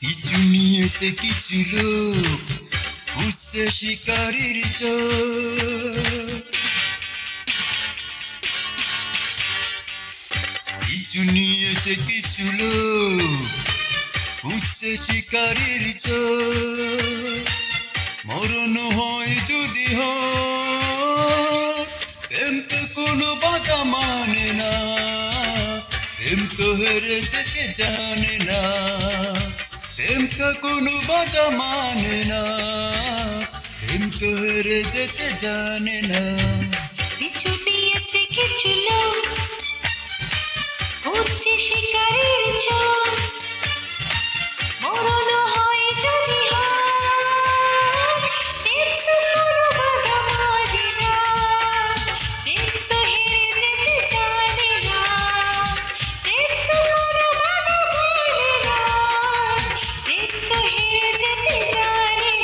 কিছু নিয়েছে কিছু লোক উঠছে শিকারির চোখ, কিছু নিয়েছে কিছু লোক উঠছে শিকারির চোখ। মরণ হয় যদি হয় প্রেম তো কোনো বাধা মানে না, প্রেম তো হেরে যেতে জানে না, প্রেম তো কোনো বাধা মানে না, প্রেম তো হেরে যেতে জানে না। কিছু দিয়েছে কিছু লোক উঠছে শিকারির চোখ, মরণ হয় যদি হয় প্রেম তো কোনো বাধা মানে না, প্রেম তো হেরে যেতে জানে না, প্রেম তো কোনো বাধা মানে না, প্রেম তো হেরে যেতে জানে না।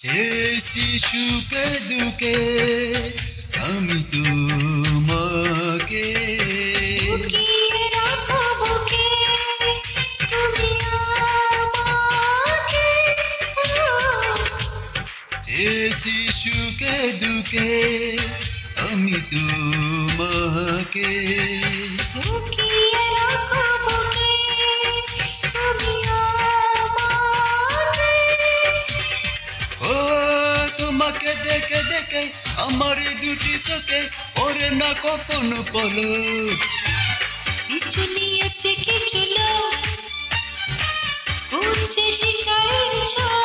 চেয়েছি সুখে দুঃখে আমি তোমাকে, লুকিয়ে রাখো বুকে তুমি আমাকে, চেয়েছি সুখে দুঃখে আমি তোমাকে। লুকিয়ে রাখো বুকে তুমি আমাকে। ও তোমাকে দেখে দেখে আমার দুটি চোখে ওরে না কখনো পলক। কিছু নিয়েছে কিছু লোক উঠছে শিকারির চোখ,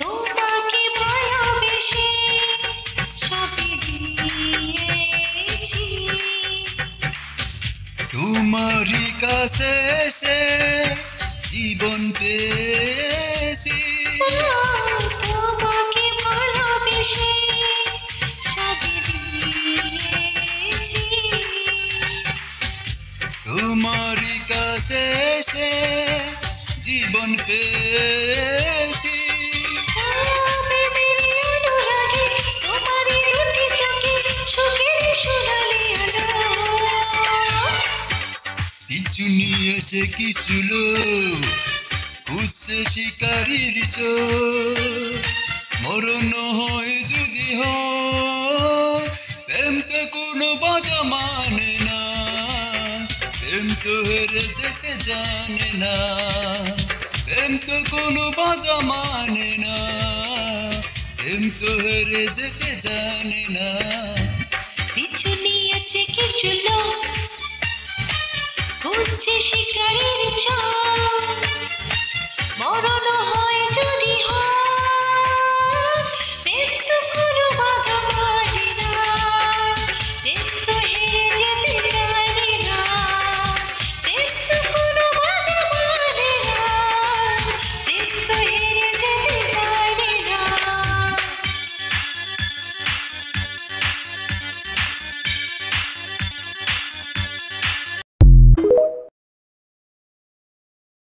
তোমাকে ভালোবেসে সবই দিয়েছি, তোমারই কাছে এসে জীবন পেয়েছি, তোমাকে ভালোবেসে সবই দিয়েছি, তোমারই কাছে এসে জীবন পেয়েছি। প্রেমেরই অনুরাগে তোমারই দুটি চোখে সুখের সোনালি আলো। কিছু নিয়েছে কিছু লোক উঠছে শিকারির চোখ, মরণ হয় যদি হয় প্রেম তো কোনো বাধা মানে না, প্রেম তো হেরে যেতে জানে না, প্রেম তো কোনো বাধা মানে না, প্রেম তো হেরে যেতে জানে না। কিছু নিয়েছে কিছু লোক উঠছে শিকারির চোখ, মরণ হয় যদি হয়